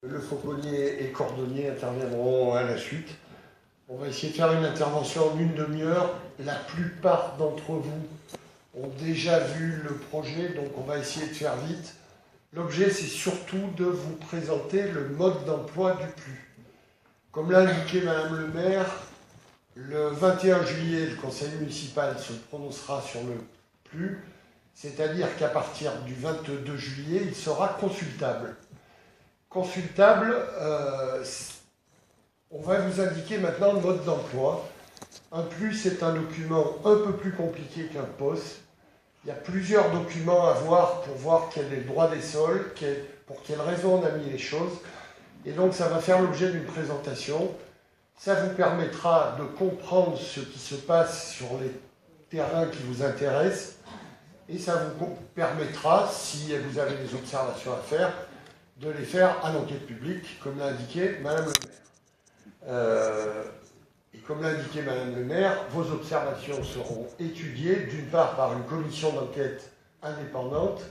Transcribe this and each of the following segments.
Le fauconnier et cordonnier interviendront à la suite. On va essayer de faire une intervention en une demi-heure. La plupart d'entre vous ont déjà vu le projet, donc on va essayer de faire vite. L'objet, c'est surtout de vous présenter le mode d'emploi du PLU. Comme l'a indiqué Madame le maire, le 21 juillet, le conseil municipal se prononcera sur le PLU, c'est-à-dire qu'à partir du 22 juillet, il sera consultable. Consultable, on va vous indiquer maintenant le mode d'emploi. Un PLU, est un document un peu plus compliqué qu'un POS. Il y a plusieurs documents à voir pour voir quel est le droit des sols, pour quelle raison on a mis les choses. Et donc ça va faire l'objet d'une présentation. Ça vous permettra de comprendre ce qui se passe sur les terrains qui vous intéressent. Et ça vous permettra, si vous avez des observations à faire, de les faire à l'enquête publique, comme l'a indiqué Madame le maire. Et comme l'a indiqué Madame le maire, vos observations seront étudiées, d'une part par une commission d'enquête indépendante,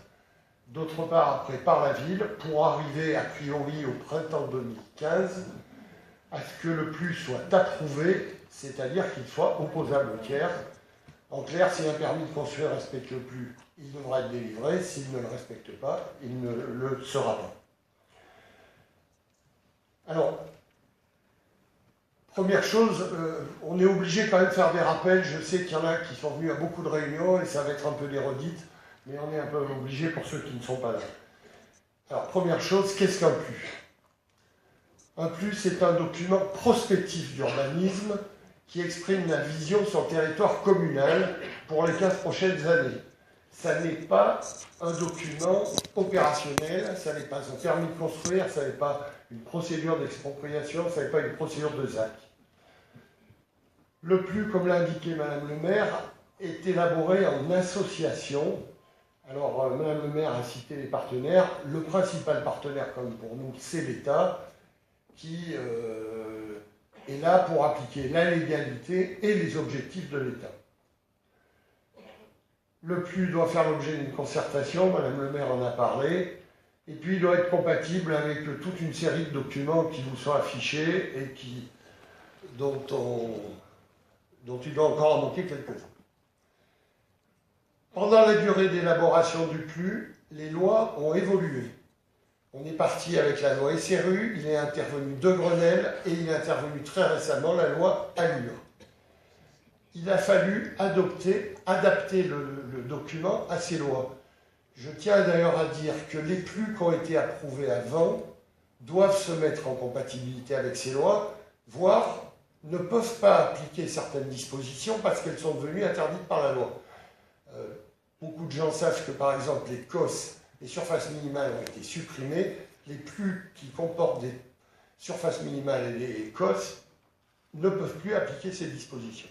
d'autre part après par la ville, pour arriver a priori au printemps 2015 à ce que le PLU soit approuvé, c'est-à-dire qu'il soit opposable au tiers. En clair, si un permis de construire respecte le PLU, il devra être délivré. S'il ne le respecte pas, il ne le sera pas. Alors, première chose, on est obligé quand même de faire des rappels. Je sais qu'il y en a qui sont venus à beaucoup de réunions et ça va être un peu des redites, mais on est un peu obligé pour ceux qui ne sont pas là. Alors, première chose, qu'est-ce qu'un PLU? Un PLU, c'est un document prospectif d'urbanisme qui exprime la vision sur le territoire communal pour les 15 prochaines années. Ça n'est pas un document opérationnel, ça n'est pas un permis de construire, ça n'est pas une procédure d'expropriation, ça n'est pas une procédure de ZAC. Le PLU, comme l'a indiqué Madame le maire, est élaboré en association. Alors, Madame le maire a cité les partenaires. Le principal partenaire, comme pour nous, c'est l'État, qui est là pour appliquer la légalité et les objectifs de l'État. Le PLU doit faire l'objet d'une concertation, Madame le maire en a parlé, et puis il doit être compatible avec toute une série de documents qui vous sont affichés et dont il doit encore en manquer quelques-uns. Pendant la durée d'élaboration du PLU, les lois ont évolué. On est parti avec la loi SRU, il est intervenu deux Grenelle et il est intervenu très récemment la loi ALUR. Il a fallu adapter le document à ces lois. Je tiens d'ailleurs à dire que les PLU qui ont été approuvés avant doivent se mettre en compatibilité avec ces lois, voire ne peuvent pas appliquer certaines dispositions parce qu'elles sont devenues interdites par la loi. Beaucoup de gens savent que par exemple les COS, les surfaces minimales, ont été supprimées. Les PLU qui comportent des surfaces minimales et les COS ne peuvent plus appliquer ces dispositions.